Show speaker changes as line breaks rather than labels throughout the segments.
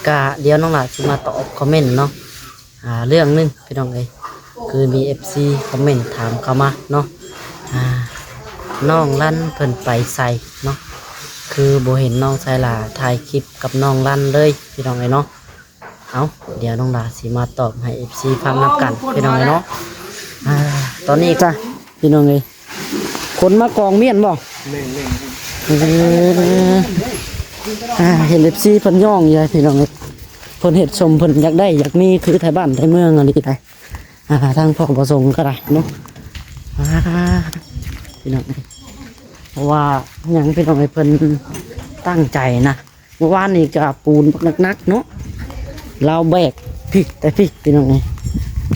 กะเดี๋ยวน้องหลาจะมาตอบคอมเมนต์เนาะเรื่องนึงพี่น้องเลยคือมี FC คอมเมนต์ถามเข้ามาเนาะน้องลั่นเพิ่นไปใส่เนาะคือโบเห็นน้องชายหลาถ่ายคลิปกับน้องลั่นเลยพี่น้องเลยเนาะเอาเดี๋ยวน้องหลาสิมาตอบให้ FC ฟังนับกันพี่น้องเลยเนาะตอนนี้จ้ะพี่น้องเลยคนมากองเมียนบ่เห็น FC เพิ่นย่องอยู่พี่น้องเลยเพิ่นเห็ดชมเพิ่นอยากได้อยากมีคือไทยบ้านไทยเมืองอะไรไปทางพ่อประสงค์ก็ได้เนาะพี่น้องเพราะว่าอย่างพี่น้องเพิ่นตั้งใจนะเมื่อวานนี้จะปูนนักๆเนาะเราแบกพริกแต่พริกพี่น้อง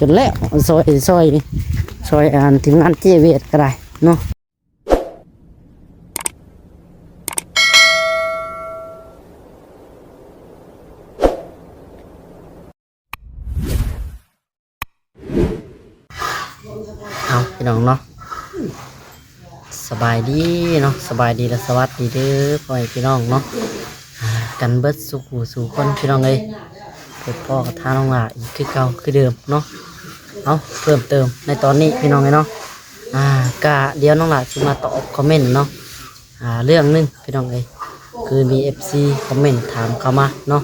จนแล้วซอยทีมงานเจเวทก็ได้เนาะเอาพี่น้องเนาะสบายดีเนาะสบายดีและสวัสดีเด้อพ่อพี่น้องเนาะกันเบิดสู่คนพี่น้องเลยพบพ่อกับท่าน้องหลาอีกคือเก่าคือเดิมเนาะเอาเพิ่มเติมในตอนนี้พี่น้องเลยเนาะกะเดี๋ยวน้องหลาจะมาตอบคอมเมนต์เนาะเรื่องนึงพี่น้องเลยคือมี FC คอมเมนต์ถามเข้ามาเนาะ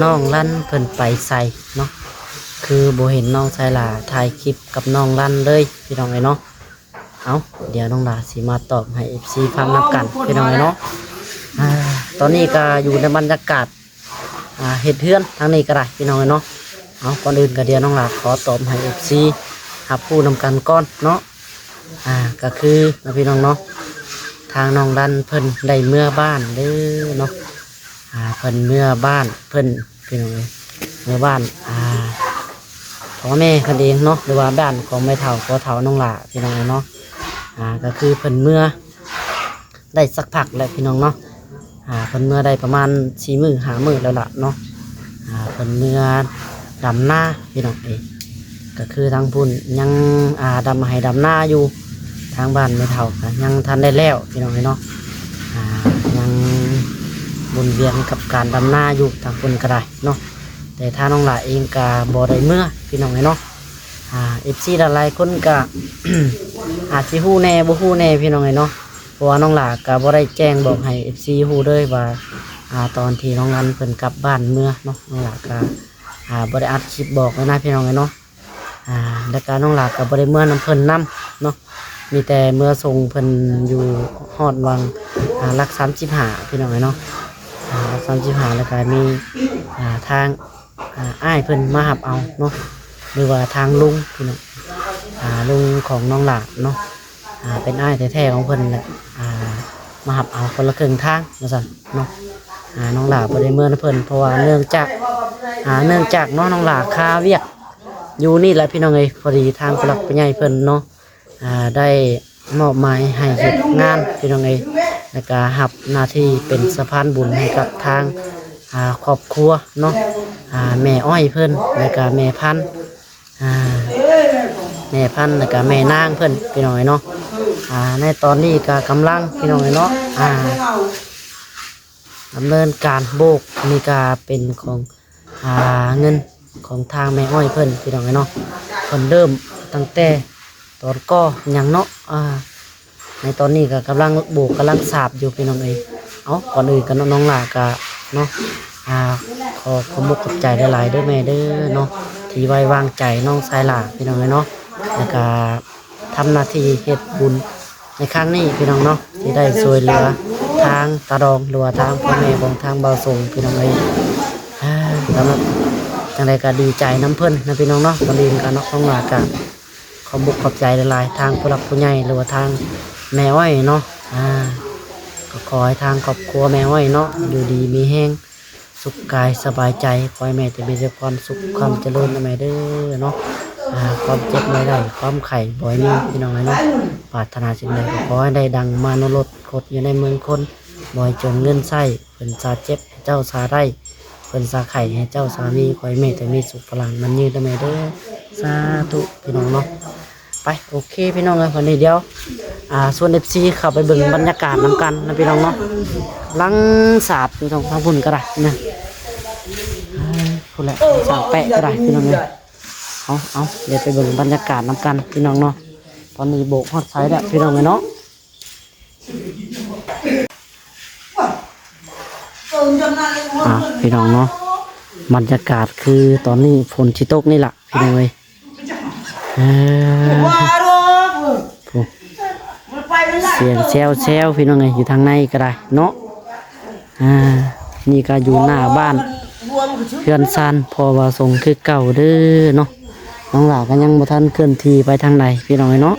น้องลั่นเพิ่นไปใส่เนาะคือโบเห็นน้องชายหลาถ่ายคลิปกับน้องลั่นเลยพี่น้องเลยเนาะเอาเดี๋ยวน้องหลาสิมาตอบให้ FC ฟังนับกันพี่น้องเลยเนาะตอนนี้ก็อยู่ในบรรยากาศเห็ดเทือนทางนี้ก็ได้พี่น้องเลยเนาะเอาก่อนอื่นก็เดี๋ยวน้องหลาขอตอบให้ FC หับผู้นำกันก้อนเนาะก็คือนะพี่น้องเนาะทางน้องลั่นเพิ่นได้เมื่อบ้านเด้อเนาะเพิ่นเมื่อบ้านเพิ่นพี่น้องเลยเมื่อบ้านพ่อแม่กันเองเนาะหรือว่าบ้านของแม่เฒ่าพ่อเฒ่าน้องหล่าพี่น้องเนาะก็คือเพิ่นเมื่อได้สักพักแล้วพี่น้องเนาะเพิ่นเมื่อได้ประมาณ4 มื้อ5 มื้อแล้วล่ะเนาะเพิ่นเมื่อดำหน้าพี่น้องเองก็คือทางพุ่นยังดำให้ดำหน้าอยู่ทางบ้านแม่เฒ่าก็ยังทันได้แล้วพี่น้องเนาะยังบนเวียนกับการดำหน้าอยู่ทางพุ่นก็ได้เนาะแต่ถ้าน้องหล่าเองก็บ่ได้เมื่อพี่น้องเนาะFC หลายคนก็ อาจสิฮู้แน่บ่ฮู้แน่พี่น้องเนาะเพราะว่าน้องหล่าก็บ่ได้แจ้งบอกให้ FC ฮู้เลยว่าตอนที่น้องรันเพิ่นกลับบ้านเมื่อเนาะน้องหล่าก็บ่ได้อัดคลิปบอกเลยนะพี่น้องเนาะแล้วก็น้องหล่าก็บ่ได้เมื่อนำเพิ่นนำเนาะมีแต่เมื่อส่งเพิ่นอยู่ฮอดวังรัก35พี่น้องเนาะ35แล้วก็มีทางอ้ายเพิ่นมารับเอาเนาะหรือว่าทางลุงพี่น้องลุงของน้องหล่าเนาะเป็นอ้ายแท้ๆของเพิ่นแหละมารับเอาคนละครึ่งทางว่าซั่นเนาะน้องหล่าบ่ได้เมื่อเพิ่นเพราะว่าเนื่องจากน้องหล่าคาเวียกอยู่นี่แหละพี่น้องเอ้ยพอดีทางผู้หลักผู้ใหญ่เพิ่นเนาะได้มอบหมายให้เฮ็ดงานพี่น้องเอ้ยแล้วก็รับหน้าที่เป็นสะพานบุญให้กับทางครอบครัวเนาะแม่อ้อยเพิ่นแล้วก็แม่พันธุ์แล้วก็แม่นางเพิ่นพี่น้องเนาะในตอนนี้ก็กำลังพี่น้องเนาะดำเนินการโบกมีการเป็นของเงินของทางแม่อ้อยเพิ่นพี่น้องเนาะเพิ่นเริ่มตั้งแต่ตอนก่ออย่างเนาะในตอนนี้ก็กำลังโบกกำลังสาบอยู่พี่น้องเอาก่อนอื่นกันน้องหล่าก็เนาะขอมุกขอบใจหลายๆด้วยแม่เด้อเนาะที่ไว้วางใจน้องชายหล่าพี่น้องเนาะแล้วก็ทำหน้าที่เฮ็ดบุญในครั้งนี้พี่น้องเนาะที่ได้ช่วยเหลือทางตาดองหรือว่าทางพ่อแม่ของทางเบาส่งพี่น้องสำหรับจังใดก็ดีใจน้ำเพิ่นนะพี่น้องเนาะตอนนี้กันน้องหล่าก็ขอมุกขอบใจหลายๆทางผู้หลักผู้ใหญ่หรือว่าทางแม่อ้อยเนาะก็ขอให้ทางครอบครัวแม่อ้อยเนาะอยู่ดีมีแห้งสุขกายสบายใจขอให้แม่จะมีแต่ความสุขความเจริญนะแม่เด้อเนาะความเจ็บไม่ได้ความไข่บ่อยนี่พี่น้องเนาะปรารถนาสิ่งใดก็ขอให้ได้ดังมนุษย์คดอยู่ในเมืองคนบ่อยจนเงินไส้เพิ่นสาเจ็บให้เจ้าสาได้เพิ่นสาไข่ให้เจ้าสามีขอให้แม่จะมีสุขพลังมันยืนนะแม่เด้อสาธุพี่น้องเนาะ ไปโอเคพี่น้องเลยวันนี้เดี๋ยวส่วน FC เข้าไปเบิ่งบรรยากาศนำกันนะพี่น้องเนาะลังสาดอยู่ตรงทางพุ่นก็ได้นะพุ่นแหละสาดแปะก็ได้พี่น้องเลยเอาเดี๋ยวไปเบิ่งบรรยากาศนำกันพี่น้องเนาะตอนนี้โบกฮอดไซด์แล้วพี่น้องเลยเนาะพี่น้องเนาะบรรยากาศคือตอนนี้ฝนชิตกนี่แหละพี่น้องเลยเสียงแซวพี่น้องเลยอยู่ทางในก็ได้เนาะนี่ก็อยู่หน้าบ้านเพื่อนซานพอว่าส่งคือเก่าเด้อเนาะน้องหลาก็ยังบ่ทันเคลื่อนที่ไปทางใดพี่น้องเลยเนาะ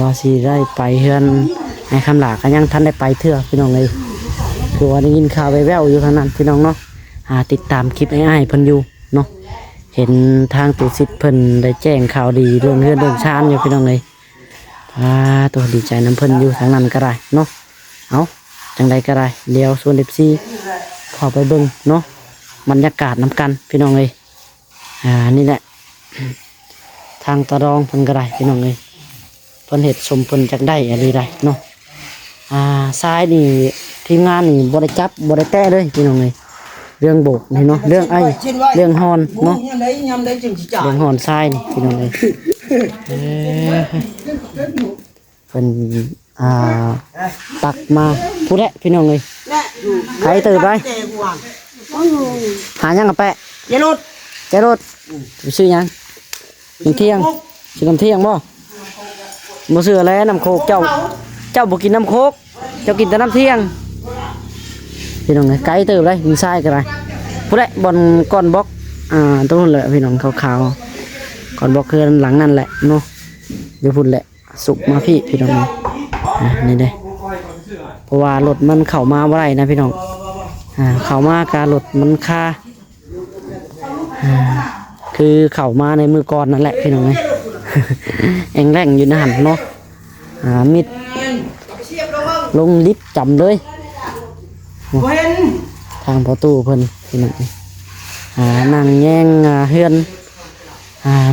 ว่าสิได้ไปเพื่อนในคำหลาก็ยังทันได้ไปเถื่อพี่น้องเลยคือว่าได้ยินข่าวแว่วๆอยู่ทางนั้นพี่น้องเนาะติดตามคลิปอ้ายๆเพิ่นอยู่เนาะเห็นทางตุสิทธิ์เพิ่นได้แจ้งข่าวดีเรื่องเฮือนเรื่องชานอยู่พี่น้องเลยตัวดีใจน้ำเพิ่นอยู่ทางนั้นก็ได้เนาะเอาจังใดก็ได้เดี๋ยวส่วนFCขอไปเบิ่งเนาะบรรยากาศนำกันพี่น้องเลยนี่แหละทางตะรองเพิ่นก็ได้พี่น้องเลยเพิ่นเฮ็ดสมเพิ่นจักได้อะไรได้เนาะซ้ายนี่ทีมงานนี่บ่ได้จับบ่ได้แตะเลยพี่น้องเลยเรื่องโบกนี่เนาะเรื่องเรื่องฮอนเนาะเรื่องฮอนซ้ายนี่พี่น้องเลยเป็นตักมาพูดแหละพี่น้องเลยใครตื่นไปหายังกับแปะเจรถชื่อยังเที่ยงชื่อน้ำเที่ยงบ่ซื้ออะไรน้ำโคกเจ้าบ่กินน้ำโคกเจ้ากินแต่น้ำเที่ยงพี่น้องเลยไกลตื่นเลยมีทรายกันไรพูดแหละบอลก้อนบล็อกตรงนั้นแหละพี่น้องขาวๆก้อนบล็อกคือหลังนั่นแหละเนาะเดี๋ยวพูดแหละสุกมาพี่น้องนี่เด้เพราะว่ารถมันเข้ามาบ่ได้นะพี่น้องเข้ามาการรถมันคาคือเข้ามาในมือก่อนนั่นแหละพี่น้องเลยแองแรงอยู่ในหันเนาะมิดลงลิฟต์จำเลยทางประตูเพิ่นพี่น้องนั่งแย่งเฮือน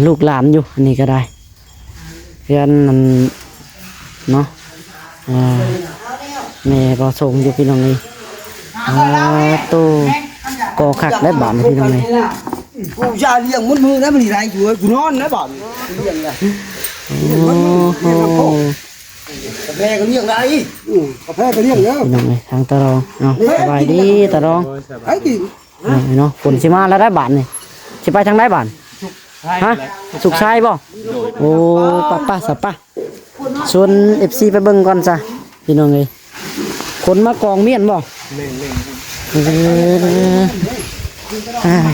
ลูกหลานอยู่อันนี้ก็ได้เฮือนนั่นเนาะแม่ก็ส่งอยู่พี่น้องเลยตู้ก่อขักได้บ้านพี่น้องเลย
กูจะเลี้ยงมุดมือนะมันไรอยู่กูนอนนะบ่เลี้ยงเลยกาแฟก็เลี้ยงได้กาแฟก็เลี้ยงเนาะ
พี่น้องเลยทางตะรองสบายดีตะรองเนาะฝนสิมาแล้วได้บ้านนี่สิไปทางได้บ้านฮะสุกชายบ่โอ้ป้าสับป้าชวน FC ไปเบิ่งก่อนจ้ะพี่น้องเลยคนมากองเมียนบ่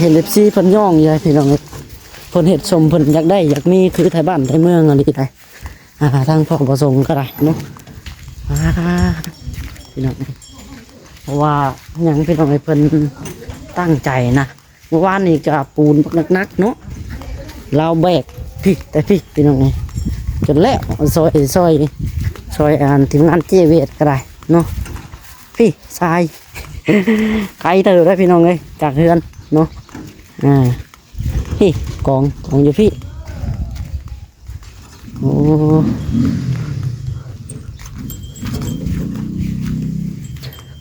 เห็น FC เพิ่นย่องอยู่พี่น้องเลยเพิ่นเฮ็ดสมเพิ่นอยากได้อยากมีคือไทยบ้านไทยเมืองอะไรได้ทางพ่อประสงค์ก็ได้เนาะพี่น้องเพราะว่าอย่างพี่น้องเพิ่นตั้งใจนะเมื่อวานนี้ก็ปูนนักๆเนาะเราแบกพี่น้องนี่จนแล้วซอยทีมงานเจเวทก็ได้เนาะพี่ทรายไกลเติบได้พี่น้องเลยจากเฮือนเนาะพี่กองอยู่พี่โอ้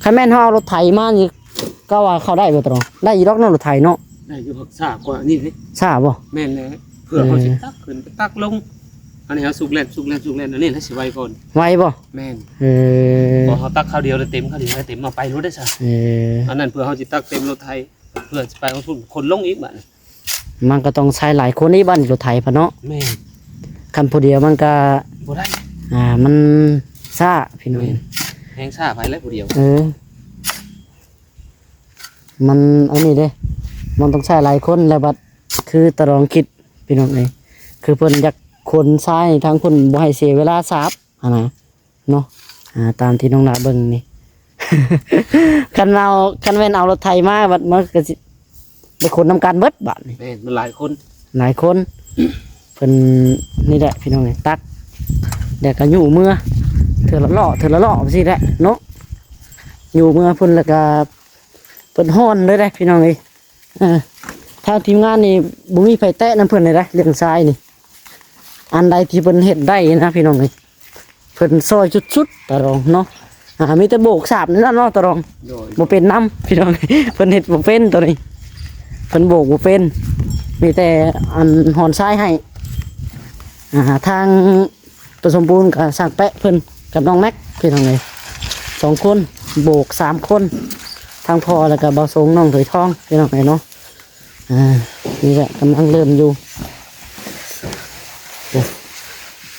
ใครแม่นเขาเอารถไถมานี่ก็ว่าเขาได้บ่ตรงได้อีดอกนั่นรถไถเนาะ
ได้อยู่หักษากว่านี่เลย
ทราบบ่
แม่นเลยเพื่อเขาสิตักขึ้นไปตักลงอันนี้เขาสุกแล่นอันนี้ให้สิไวก่อน
ไวบ่
แม่นพอเขาตักข้าวเดียวเลยเต็มมาไปรถได้ซะอันนั้นเพื่อเขาสิตักเต็มรถไถเพื่อสิไปเอาทุนคนลงอีกบัด
มันก็ต้องใช้หลายคนนี่บ้านรถไถพะเนาะ
แม่น
คันผู้เดียวมันก็
บ่ได้
มันซ่าพี่น้อง
แฮงซ่าไปแล้วผู้เดียว
มันอันนี้เด้มันต้องใช้หลายคนแล้วบัดคือตะรองคิดพี่น้องคือเพิ่นอยากคนทรายทางเพิ่นบ่ให้เสียเวลาสาบนะเนาะตามที่น้องนาเบิ่งนี่ คันแม่นเอารถไถมาบัดมันก็สิได้คนนำการเบิดบัดนี่
แม่นมันหลายคน
เพิ่นนี่แหละพี่น้องตักเดี๋ยวก็อยู่เมื่อเถื่อละเลาะสิแหละเนาะอยู่เมื่อเพิ่นแล้วก็เพิ่นฮ้อนเลยได้พี่น้องถ้าทีมงานนี่บ่มีไผแตะนำเพิ่นเลยได้เรื่องทรายนี่ อันใดที่เพิ่นเฮ็ดได้นะพี่น้องเอ้ยเพิ่นซอยสุดๆตะรองเนาะมีแต่โบกสาบนี่ล่ะเนาะตะรอง
โดย
บ่เป็นน้ำพี่น้อง เพิ่นเฮ็ดบ่เป็นตัวนี้เพิ่นโบกบ่เป็นมีแต่อันหอนทรายให้ทางตัวสมบูรณ์ก็สร้างแปะเพิ่นกับน้องแม็กพี่น้องเลย2คนโบก3คนทางพ่อแล้วก็บ่าวสงน้องถอยทองพี่น้องเลยเนาะนี่แหละกำลังเริ่มอยู่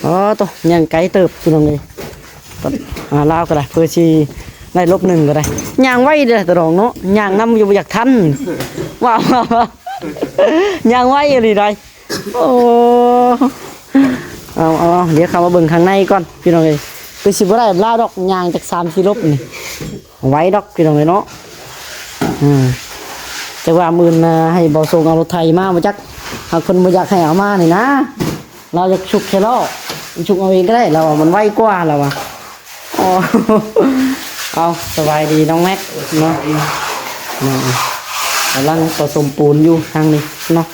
อ๋อตัวยังไกลเติบพี่น้องเลยลาวก็ได้เพื่อสิได้ลบหนึ่งก็ได้ย่างไว้เด้อตะรองเนาะย่างนำอยู่บ่อยากทันว้าวย่างไว้อะไรได้โอ้เอาเดี๋ยวเข้ามาเบิ่งข้างในก่อนพี่น้องเอ้ยคือสิบ่ได้ลาวดอกย่างจาก3 กิโลนี่ไว้ดอกพี่น้องเอ้ยเนาะแต่ว่ามื้อน่ะให้บ่ส่งเอารถไถมาบ่จักหากเพิ่นบ่อยากให้เอามานี่นะเราจะฉุกแค่ล้อฉุกเอาเองก็ได้เรามันไวกว่าเราอ่ะอ๋อเอาสบายดีน้องแม็กเนาะกำลังผสมปูนอยู่ทางนี้เนาะ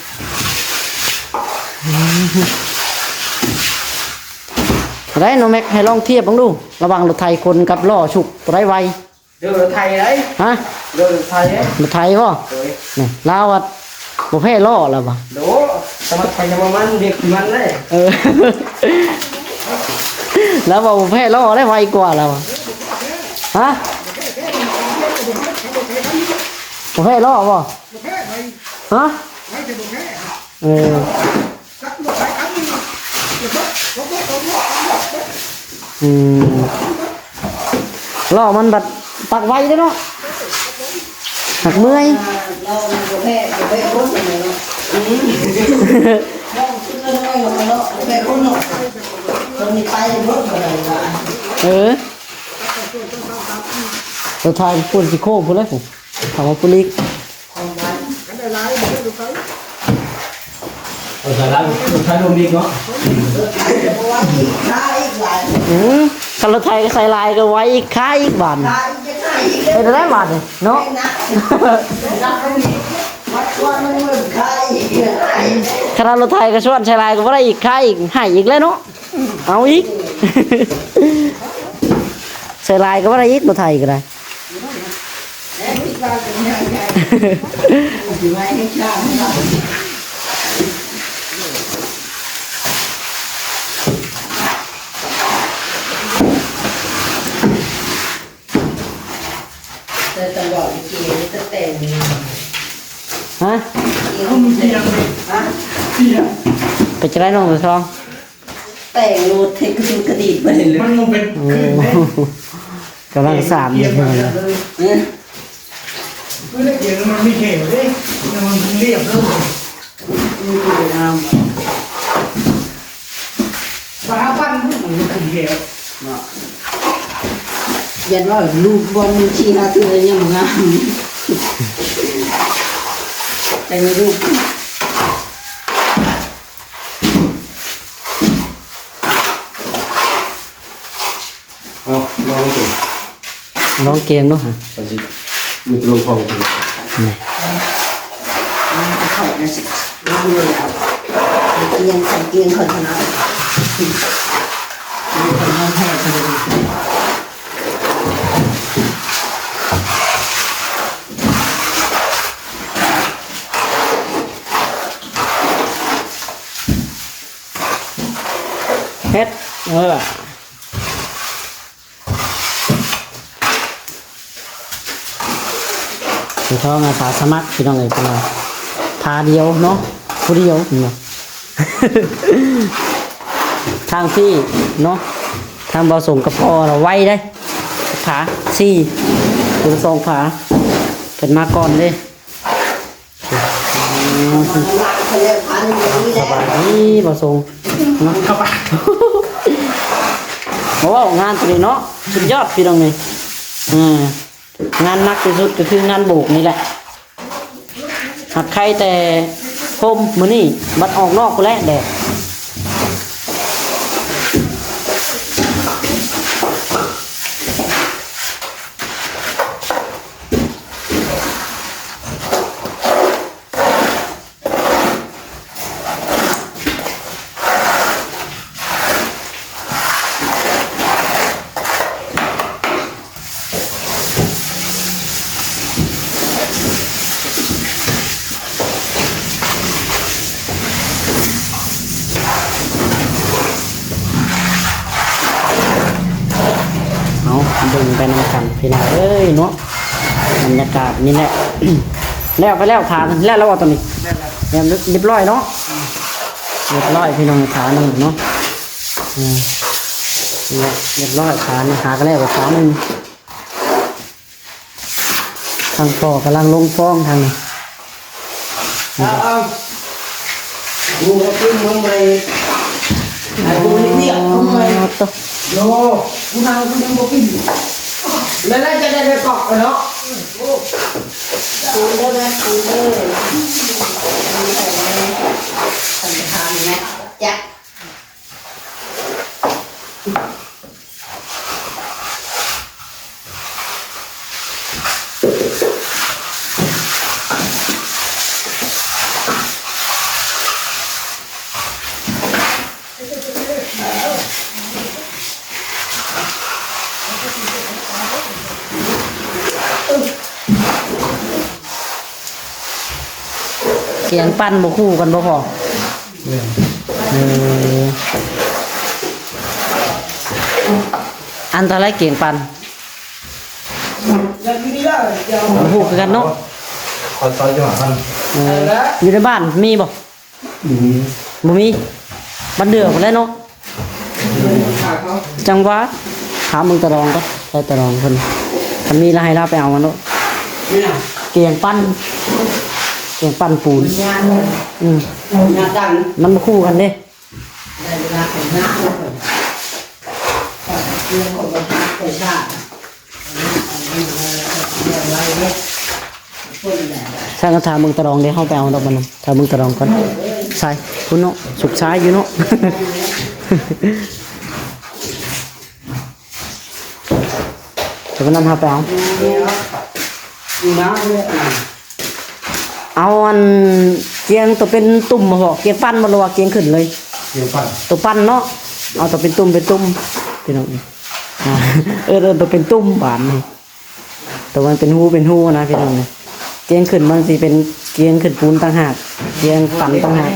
ได้น้องแม็กให้ลองเทียบบ้างดูระหว่างรถไถคนกับล้อฉุกไรไว
เดี๋ยวรถไทยได้
ฮะ
เดี๋ยวรถไทยเด้
รถไถก็นี่ลาวอ่ะบ่แพ้ล้อแล้วป่ะ
โดสมัครไปยังมันเด็กมันเลย
แล้วบ่แพ้ล้อได้ไวกว่าแล้วฮะบ่แพ้ล้อบ่ฮะล้อมันบัดปักไว้เด้อเนาะหักเมื่อยเราบ่แพ้คนเนาะบ่แพ้คนเนาะตอนนี้ไปรถบ่ได้ว่าเราทายปุ่นสิโค้งพุ่นเลยผมถามว่าปุ่นอีก
ใช้ลมดีเนาะ
คันรถไทยก็ใส่ลายก็ไว้อีกค่าอีกบาทเป็นได้บาทเลยเนาะขนาดรถไทยก็ชวนใส่ลายก็ว่าได้อีกค่าอีกให้อีกแล้วเนาะเอาอีกใส่ลายก็ว่าได้อีกรถไทยก็ได้
แต่บอกอีกทีนี่จะแต่ง
ฮะ
เขามีเสียงเลยเสียง
ไปจะได้น้องตัวทอง
แต่งรูดเทคนิคกระดิบไปเลย
มันลงเป็น
กำลังสามอยู่เลย
ไม่ได้เกี่ยวมันไม่เข็มเลยมันเรียบเลยสถาบันมันคือเกี่ยว
ยันว่าลูกบอลมือชีหาตัวยังงามแต่ในรูป
น้องเกมเนาะฮะ
มีลงฟอง
เขาเนี่ยสิรูปเลยเอาเกียงใส่เกียงคนนั้นคนนั้นแท้เลย
เฮ็ดคือท้องอาสาสมัครพี่น้องเอ้ยเป็นว่าพาเดียวเนาะผู้เดียวเนาะ ทางพี่เนาะทางบ่ส่งกับพ่อเราไว้ได้ผา4ถึง2ผาเป็นมาก่อนเด้สบายดีบ่ส่งเนาะ
เข้าไป
เพราะว่างานตัวนี้เนาะสุดยอดพี่น้องนี่งานหนักที่สุดก็คืองานโบกนี่แหละหากใครแต่พมมื้อนี้บัดออกนอกก็แล้วแดด นำกันพี่น้องเอ้ยเนาะบรรยากาศนี่แหละ แล้วไปแล้วขาแล้วแล้วว่าตอนนี้เรียบร้อยเนาะเรียบร้อยพี่น้องขาหนึ่งเนาะเรียบร้อยขาหนึ่งขาก็แล้วกับขาหนึ่งทางพ่อกำลังลงฟ้องทางนี้
กูก็ขึ้นมึงไปกูนี่มึงไปโยกูนั่งกูยังบ่กินแล้วจะได้กอกเนาะ
ปูเด้อนะปูเด้อสันทานนะจ๊ะ
เกียงปั้นบ่คู่กันบ่พออันตรายเกียงปั้น
ยังนี่ละเดี๋ยว
บ่คู่กันเนาะ
คอยซอยจังหวะกัน
อยู่ในบ้านมีบ่บ่มีบ้านเดือพุ่นแหล้วเนาะจังหวัดถามมึงตะรองก็ใช้ตะรองเพิ่นคันมีแล้วให้เราไปเอามันเนาะ
เนี่ย
เกียงปั้นปูน
งาน
งานดัง
มันบ่คู่กันเด้
ได้เวลาของงานแล้วเรื่องของประชาชนอะไรเนี่ยคนแหละ
ถ้าก็ถามมึงตะรองเด้เฮาไปเอาดอกมันถ้ามึงตะรองก่อนใช่คุณเนาะสุขซ้ายอยู่เนาะ จะไปนำหาไปเอา
อยู่นะเนี่ย
เอาอันเกียงตัวเป็นตุ่มมาบอกเกียงปั้นมาหรือว่าเกียงขึ้นเลย
เดี๋ยวปั่น
ตัวปั้นเนาะเอาตัวเป็นตุ่มพี่น้องอ่า ตัวเป็นตุ่มบานนี่ตัวมันเป็นหูนะพี่น้องเนี่ยเกียงขึ้นมันสิเป็นเกียงขึ้นปูนต่างหากเกียงปั้นต่างหาก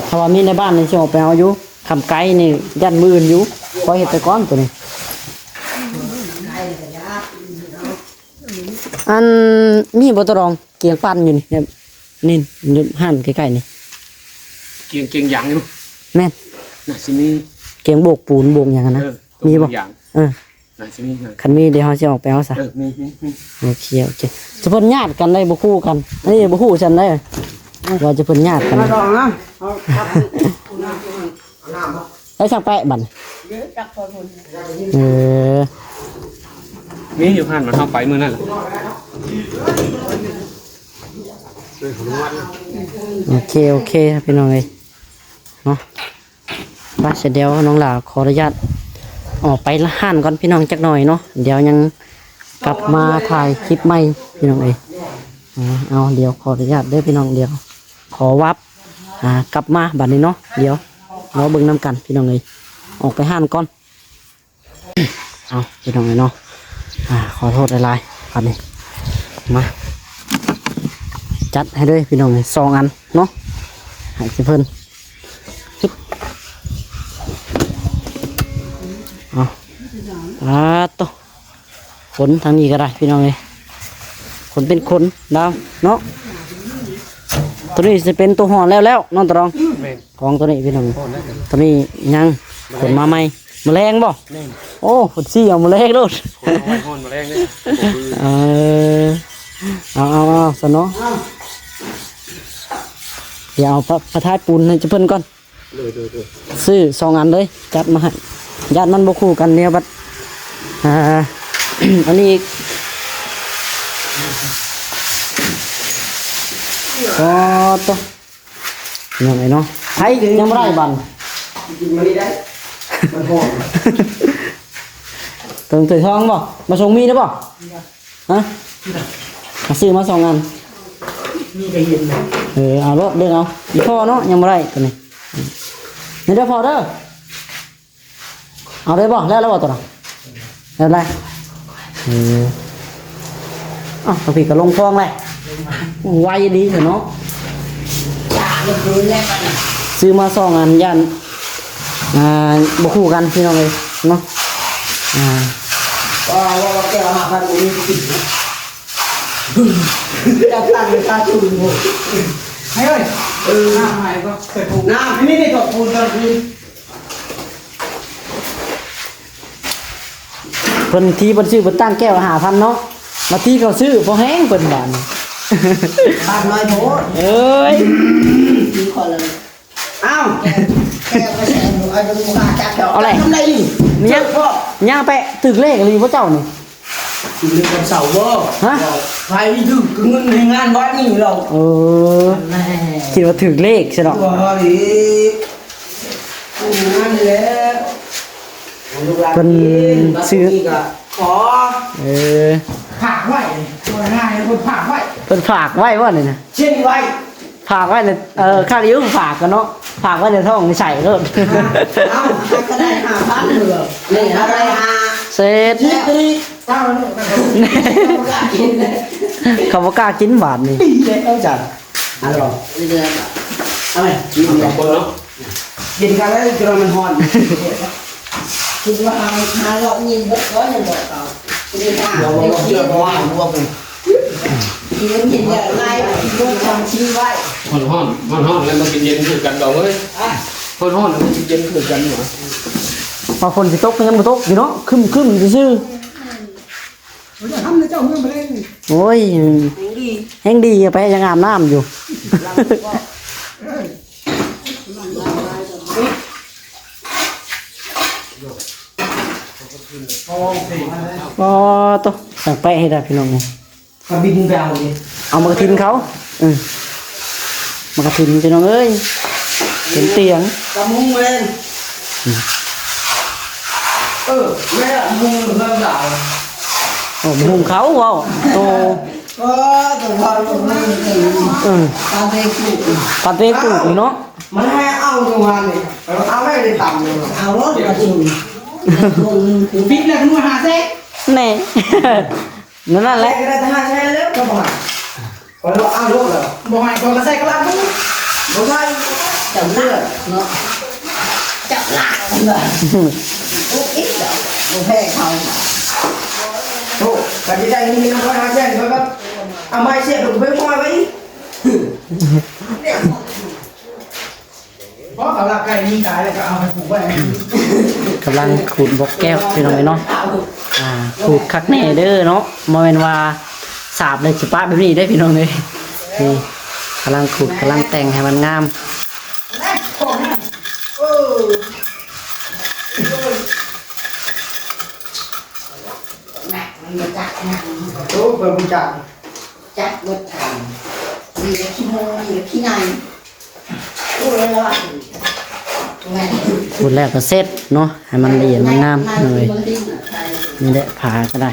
เพราะว่ามีในบ้านในช่วงไปเอาอยู่คำไก่นี่ยันมืออยู่พอเห็ดไปก้อนตัวนี้อันมีบ่ตวรองเกียงปั้นอยู่นี่เนี่ยนี่อยู่หั่นใกล้ๆนี่
เกียงหยางอยู่
แม่น
น่ะสิมี
เกียงโบกปูนโบกอย่างนั้นนะ
ตัว
มีบ่
หยาง
เออ
น่ะสิมีน่ะ
คันมีเดี๋ยวเขาจะออกไปเอาซะ
มี
โอเคจะเพิ่นญาติกันได้บ่คู่กันอันนี้บ่คู่ฉันได้ว่าจะเพิ่นญาติกัน
มาลองนะเอาน้ำมา
ได้สักแปะบัดเออ
มีอยู่หันมันเข้าไปมื้อนั่นแหละ
โอเคครับพี่น้องเอ้ยเนาะบ้านเสร็จเดี๋ยวน้องหลาขออนุญาตออกไปละห้านก่อนพี่น้องจักหน่อยเนาะเดี๋ยวยังกลับมาถ่ายคลิปใหม่พี่น้องเอ้ยเอาเดี๋ยวขออนุญาตเด้อพี่น้องเดี๋ยวขอวับกลับมาบัดนี้เนาะเดี๋ยวเราเบิ่งน้ำกันพี่น้องเอ้ยออกไปห้านก่อน เอาพี่น้องเอ้ยเนาะขอโทษหลายๆบัดนี้มาจัดให้ด้วยพี่น้องเอ้ย2 อันเนาะให้สิเพิ่นฮึบเอาโตขนทางนี้ก็ได้พี่น้องเอ้ยขนเป็นขนดาวเนาะตัวนี้จะเป็นตัวห่อแล้วน้องตะรองของตัวนี้พี่น้องตัวนี้ยังขนมาใหม่แมลงบ่โอ้ฝนซี่เอาแมลงโลด
ฮ้อนมาแรงเลย
เอาสนอเดี๋ยวเอาพระธาตุปูนให้เจ้าเพิ่นก่อนซื้อ2 อันเลยจัดมาให้ญาติมันบ่คู่กันเนี่ยบัดอันนี้ก็ตัวยังไงเนาะไผยังบ่ได้บัน
กินมาดีได้มันหอม
เติมถือทองบ่มาส่งมีได้บ่ฮะมาซื้อมา2 อัน
มีใครเห็นไหม
เอารถเด้อเอาอีพ่อเนาะยังบ่ได้ตัวนี้นี่เด้อพ่อเด้อเอาได้บ่แล้วบ่ตัวน่ะแล้วได้ตัวพี่ก็ลงฟองเลยไวดีเถอะเนาะ
จ่าลงพื้นแล้วกัน
ซื้อมา2 อันยันบ่คู่กันพี่น้องเอ้ยเนาะ
ว่าแก้ว5,000กูมีกินจะตั้งเป็นค่าทุนกูให้เลยน้ำใหม่ก็เคยปลูกน้ำนี่ตกปูนตอนนี้
เพิ่นที่เพิ่นซื้อเพิ่นตั้งแก้วละ5,000เนาะมาที่เขาซื้อพอแห้งเพิ่นบาดนี่
บ้านน้อยโพด
เอ้ย
มีคนเลย
อ้าว
แก้วก็แสนเอาจะมีมาจับ
เอาอะไร
ทำไรนี่
เนี่ยย่างแปะตึกเลขอะไรพระเจ้านี่
ถึงวันเสาร์บ่
ฮะ
ใครถึงเงินในงานวัดนี่เรา
เออคิดว่าถึกเลขใช่เนาะ
ตัวนี้งานนี่แหละขอ
เออ
ผักไว้ตัวง่ายคนผักไว้
เพิ่นฝากไว้ว่านี่นะ
เช่นไว้
ฝากไว้ในค่าเลี้ยงฝากกันเนาะฝากไว้ในท้องในใส่เด้อ
เอ้า
ก็ได้5,000เหรอ
นี่อะไรฮะ
เสร็จ
นี่เจ้าเนี่ย
เขาบ่กล้ากินบาทนี่
ปีเลยเอาจัดอะไรหรอ
เดือน
อะไรกิน
สองคนเนาะ
กินกันแล้วจนมันฮอน
คิดว่าหาเรายินบ่ก็ยังบ่เอาไม่ได้
เรา
ไม่
เชื่
คิ
อ
ด
ว่าผม
คิดว่าเห็นอย่างไรบ่ทำชี้ไว้
ฮ้อนแล้วมากินเย็นคือกันดอกเอ้ยฮ้อนแล้วมากินเย็นคือกันเหรอ
พอฝนสิตกยังบ่ตกอยู่เนาะคึมซื่อ
จะทำในเจ้าเมื่อมาเล่น
ๆโอ้ยแห้งดีไปยังอาบน้ำอยู่ ก็ตัวสั่งแปะให้ได้พี่น้องไง
มาบินแบวดิ
เอามากระทินเขามากระทินพี่น้องเอ้ยเป็นเตียง
กระมุงเล่นแม่มุงเริ่มด่า
โอ้มุงเขาว้าวโต
ตัวพอตัวมันตามไปปลูก
ปาเต้ปลูกนี่เนาะ
มันให้เอาตรงวันนี่เอาไม่ได้ต่ำเลย
เอารถมาจุ่มคน
ปิดเลยคุณมาหาเซ่
แน่ นั่นแห
แล้
ละ
ก็ได้ทหารใช้แล้วก็บอกพอเราเอาลูกเหรอบอกให้คนมาใส่กระลาบุ้งบอกใช่
จับเลือดเนาะจับหลักเลยโอ้ยเดี๋ยวโอ้แพ้เขา
โอ้กันที่ได้เงินน้ำพันห้าแสนก็เอาไม้เสียบลงไปปล่อยไว้เพราะเขาลักไก่ยิงตายแล้วก็เอาไปปลูกไว้
กำลังขูดบกแก้วพี่น้องเนาะขูดคักแน่เด้อเนาะมาเป็นว่าสาบเลยสิป้าแบบนี้ได้พี่น้องเลยนี่กำลังขูดกำลังแต่งให้มันงาม
มันมาจับนะ
โอ้เปิดบุญจัก
จับรถทำมีขี้โมมีขี้ในโอ้ยแล้วแม่
ขูดแล้วก็เสร็จเนาะให้มันละเอียดมันงามเลยนี่แหละผ่าก็ได้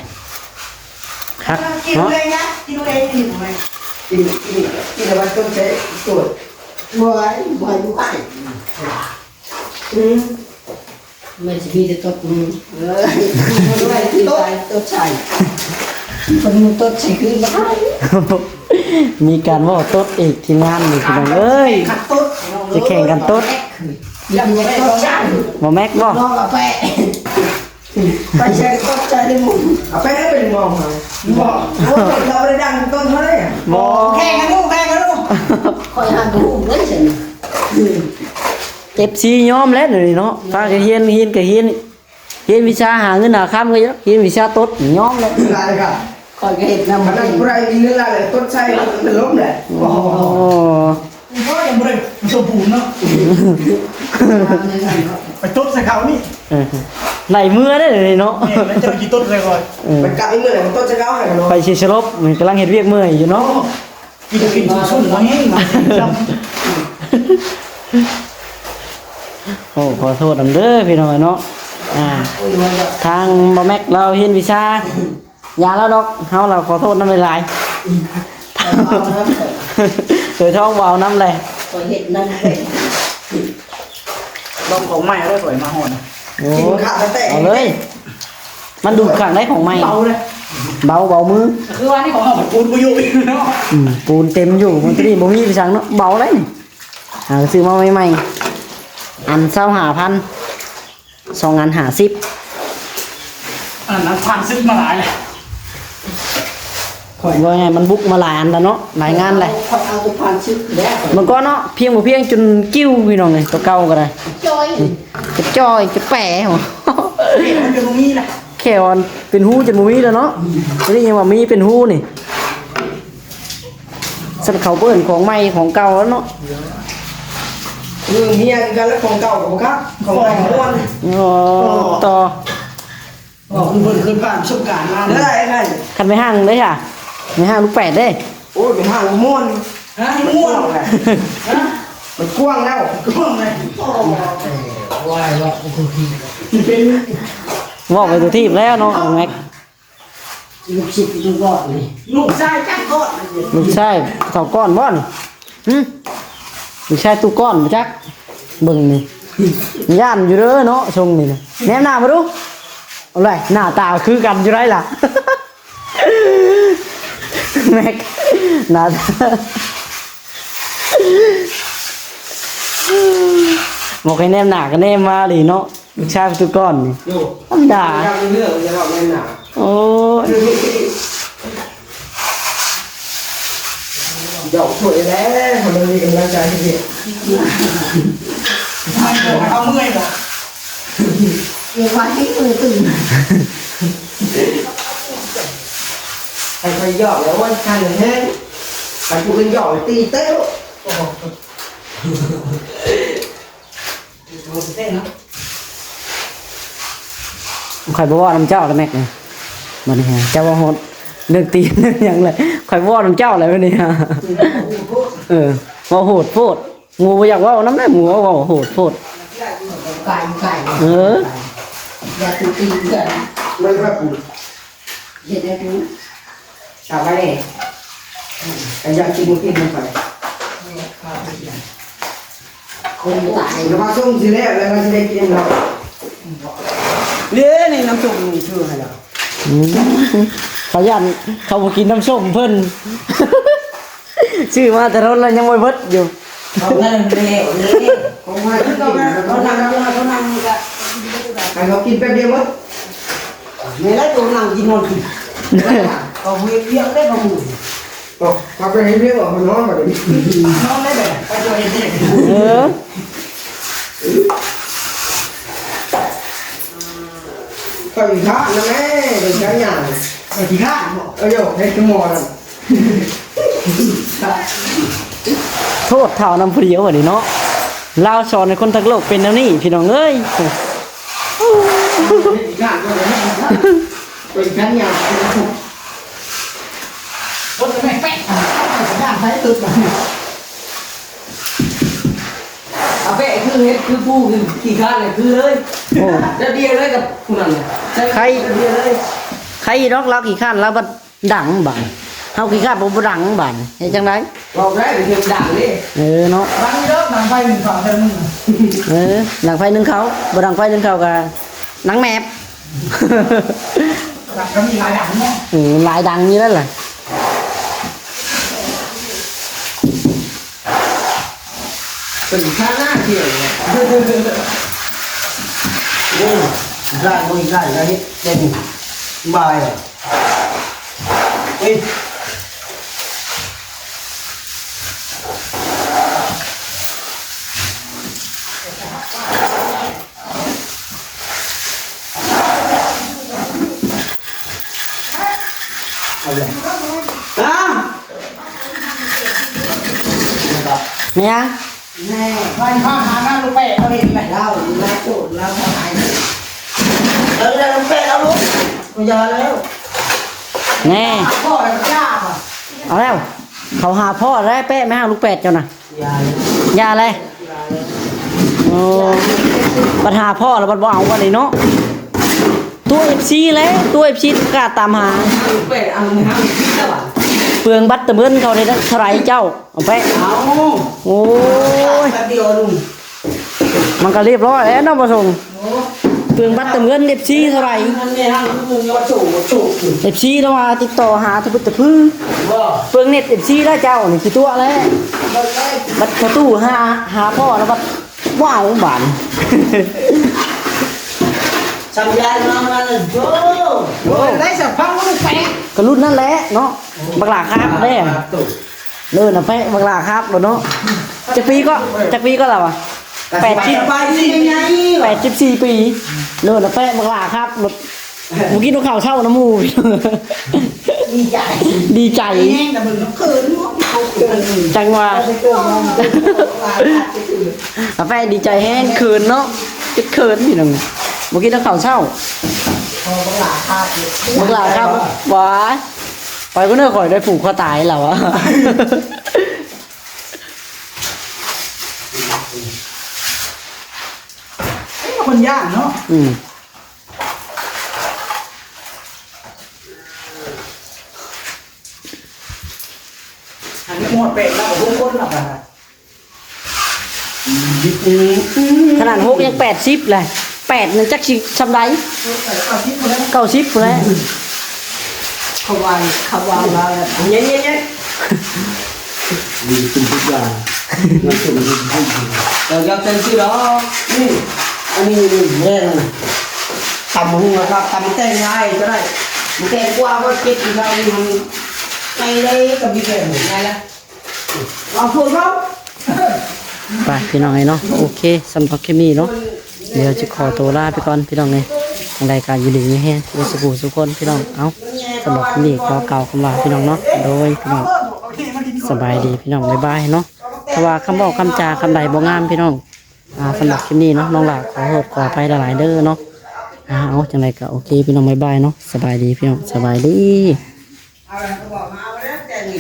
ครับ
กิน
เนาะ
เลยนะกินเลยกินเลยกินอะไรต้องใช้ตรวจ
บัวอยู่บ้านไม่ใช่มีแต่ตดมือไม่ที่ไปตดใส่คนมือตดใส่คือบ้าน
มีการว่าตดอีกทีมงานนี่พี่น้องเอ้ย
ขัดตุ๊ด
จะแข่งกันตด
ยังไม่ตดใส่
บ่แม็กบ่
น้องกาแฟไปใช้ตดใส่ได้หมด
เอาไปให้เป็นมองมาบอกเราได้ดังต้นเท่าไร
บ่
แข่งกันลูกแข่งกันลูก
คอยหันดูเลยสิ
FC ยอมแล้วเดี๋ยวนี้เนาะถ้าก็เฮียนก็เฮียนวิชาหาเงินหาค่ำก็เยอะเฮียนวิชาตดยอมแล้ว
อะไรกัน
คอยก็เห็นน้ำ
มั
มัน น
ได้ผู้ใดมีเงินอะไรต้นใช้เป็นล้มแหละโอ้
โอ้
ก็ยังไม่ได้สมบูรณ์เนาะไปต้นใส่เขานี่
ไหลมือได้เลยเนาะ
แล้วจะกี่ต้นเลยก่อนไปกะไอ้เมื่อไหร่ต้นจะเขาให้กันเนาะ
ไปชิชลบมันกำลังเฮ็ดเวียกเมื่อยอยู่เนาะ
กินสุ่มมาให้มา
โอ้ขอโทษนำเด้อพี่น้องเนาะทางบ่แม็กเราเฮียนวิชายาแล้วดอกเฮาเราขอโทษนำหลายๆเคยท้องวาวน้ำแหละ
คอยเห็นนั่นเลย
ลองของใหม่ได้ปล่อยมาห่อนะ
โอ้
กินขาดแต่
เอาเลย มันดูดขังได้ของใหม่
เบาเลย
เบามือ
คือว่านี่ของเราปูนกูอยู่เนาะ
ปูนเต็มอยู่มันจะนี่บ่มีไปสั่งเนาะเบาเลยนี่ซื้อมาใหม่ๆอัน25,000 2อัน50
อันนั้นผ่านซึกมาหลายเลย
ว่าไงมันบุกมาหลายอันแล้วเนาะหลายงานเลย
คอยเอาตัวผ่านชึกแล้ว
มันก็เนาะเพียงบ่เพียงจนกิ้วพี่น้องเลยตัวเก่าก็ได้
จอย
จะจอยจะแปะหัว
มันจะตรงนี้แหละ
แค่วันเป็นหูจนบ่มีแล้วเนาะไม่ได้ยังว่ามีเป็นหูนี่สันเขาเปิ้นของใหม่ของเก่าแล้วเนาะ
เรื่องเฮียกันแล้วของเก่ากับครับของใหม่ของม้วน
อ๋อต่อ
บอกคุณบนคืนผ่านประสบการณ์มาได้ไง
คันไปห้างเลยค่ะไปห้างลูกแปดเด้
โอ้ยเป็นห้างม้วนฮะม้วนเลยฮะมันกว้างแล้วกว้างเลยโอ้ว้ายว่าเป็น
บอกไปตัวที่แล้วเนาะเอาแม็ก
ลูกศิษย์ลูกรอดเลย
ลูกชายจักก้อน
ลูกชายเท่าก้อนบ่นี่หึลูกชายตู้ก้อนบ่จักเบิ่งนี่ย่านอยู่เด้อเนาะทรงนี่นะแนมหน้ามาดูเอาเลยหน้าตาคือกันอยู่ไรล่ะ แม็กหน้าตาบอกให้แนมหน้าก็แนมมาดิเนาะลูกชายตู้ก้อนนี่
ดู
ธรรมดา
อยากเลือกจะบอกเล่นหนา
โอ้ย
เดี๋ยวสวยแล้วทำมันมีกำลังใจที่ดีเอาเมื่อยบ่
เดี๋ยววันให้มือตื่น
ใครหยอกแล้วว่าใครแห้งใครพูดเป็นหยอกตีเต้ว
ข่อยบ่ว่าน้ำเจ้าแล้วแม็กเนี่ยมันนี่ฮะเจ้าว่าโหดเรื่องตีนเรื่องหยังเลยข่อยบ่ว่าน้ำเจ้าอะไรวะนี่ฮะว่าโหดโพดหมูบ่อยากเว่าน้ำได้หมูว่าโหดโพด
ไก่ไก่
เออ
อย่าตีตีกัน
ไม่ค่อยปู
เห็นได้ดู
กลับไปเลยแต่อยากกินมันกินมันไป
คนตาย
แล้วมาส่งสิแล้วแล้วมันจะได้กินเราเลี้ยนี่น้ำจุ่มนี่ชื่ออะไรล่ะ
อืมเขายันเขาบ่กินน้ำส้มเพิ่น ชื่อมาแต่รถแล้วยังบ่เบิดอยู่
เขาเงินเร็วนี่
ของใครที่กิน
เขานั่งเขานั่งก็
ใครเขากินแป๊บเดียวมั้ง
ไม่ได้ตัวนั่งกินนอนกินเขาเวียงได้ประมูล
บอกพาไปให้เรียกว่ามันนอนมาเดี๋ยวนี้
นอนได้แบบไปตัวเด็ก
เออ
ก็อีกท่านะแม่เป็นการหยาบ
ไปที่ข้างบอก
เออโยกให้ขโมย
โทษเท่าน้ำผู้เดียวบัดนี้เนาะลาวสอนให้คนทั้งโลกเป็นแนวนี้พี่น้องเอ้ย
อีกท่าก็เลยเป็นการหยาบ
รถไม่แป๊ะย่างใช้ตึกเอาไปคือเฮ็ดคือผู้คือขี่ข้าเลยคือเลย
โอ้
แล้วเดียวเลยกับคุณนั่นเลยใครเดียวเลย
ใครดอกเรากี่ขั้นเราบ่ดังบานเฮากี่ขั้นบ่ดังบานเฮ็ดจังได๋
บอกได้เป็นเรื่องด่างนี่
เออเนาะ
บางทีแล้วดังไฟหนึ่งฝั่งแต่มึง
เออดังไฟหนึงเขาบ่ดังไฟหนึงเขาก็หนังแมบ
ดังก็มีหลายดังเนาะ
เออหลายดังอยู่นั่นแหละ
เป็นท่าหน้าเที่ยวเนี่ยโอ้ได้โอ้ยได้ได้เต็มบายอ่ะเฮ้ย อ้าว
เนี่ย
แม่
ไปข้างหาหน้าลูกเป้เขาเห็นไหม
เล่าแม่โกรธเล่าทำไม
เออลูกเป้เอาลูกกูยาแล้ว
แน่
พ่อไอ้ย่าป่ะ
เอาแล้ว เขาหาพ่อได้แป้ไม่หาลูกแปดเจ้าน่ะ
ยาย
ยาอะไรโอ้ปัญหาพ่อแล้วบัดบ่เอาวันนี้เนาะตัว FC แล้วตัว FC กล้าตามหา
ลูกเป็ดเอามือห้ามคิดแล้วอ่ะ
เปลืองบัตรตะเมินเขาได้เท่าไหรเจ้าเอาไป
เอา
โอ้ย
แป๊บเดียวลุง
มันก็เรียบร้อยแล้วเนาะประสงค์เปลืองบัตรตะเมิน FC เท่าไหร
มันเนี่ยห้างลุงว่าจู่
FC แล้วมาติดต่อหาทุบตะพื้น
ว่า
เปลืองเน็ต FC แล้วเจ้านี่คือตัวแล้ว
มันได้
บัตรประตูหาพ่อแล้วบัตรว้าวบาน
ส
สัญญาณมาเลยโอ้ได้สักพักก็แปะ
ก็รุ่นนั่นแหละเนาะบักหลาครับเด้เลิศนะแปะบักหลาครับเนาะจักปีก็แล้วอ่ะ
ไปดีไง
84 ปีเลิศนะแปะบักหลาครับรถเมื่อกี้นกเขาเช่าน้ำมู
ดีใจ
ดีใจ
แห้งแต่มึงต้องคืนเขาคืน
จังว่ากาแฟดีใจแห้งคืนเนาะจะคืนพี่น้องเมื่อกี้นกเขาเช่า
พอบังหลาคาด
บักหลาครับว้าไปก็เนื้อข่อยได้ผูกคอตายแล้วอะ
คนยากเนาะ
อืม
อันนี้หมดเป็ดแล้วทุกคนหรอกอ่ะ
ขนาด6ยัง80เลย8นึงจักสิชำได
เอาคิดมาแล้ว
90พุ่นแหล้ว
เขาวางมาเงี้ย
มีกินทุกอย่างมันเป็นทุกอย่าง
เดี๋ยวยังเต็มที่แล้วนี่อันนี้แม่นะตำหัวครับตำแตงง่ายก็ได้มันแตงกว่าก็เก็บอีกแล้วมันไงเลยกับพี่แกงไงล่ะเอาพูดเขา
ไปพี่น้องไอ้เนาะโอเคสำหรับคลิปนี้เนาะเดี๋ยวจะขอตัวลาไปก่อนพี่น้องเลยทางรายการอยู่ดีนี่แฮะสุขุสุขคนพี่น้องเอาสำหรับคลิปนี้ขอกล่าวคำลาพี่น้องเนาะโดยพี่น้องสบายดีพี่น้องบ๊ายบายเนาะถ้าว่าคำบอกคำจาคำใดบ่งามพี่น้องสำหรับคลิปนี้เนาะน้องหลาขอโทษขออภัยหลายๆเด้อเนาะเอาจังไรก็โอเคพี่น้องบ๊ายบายเนาะสบายดีพี่น้องสบายดี
เอาอะไรก็บอกมาเอาแล้วแต่นี่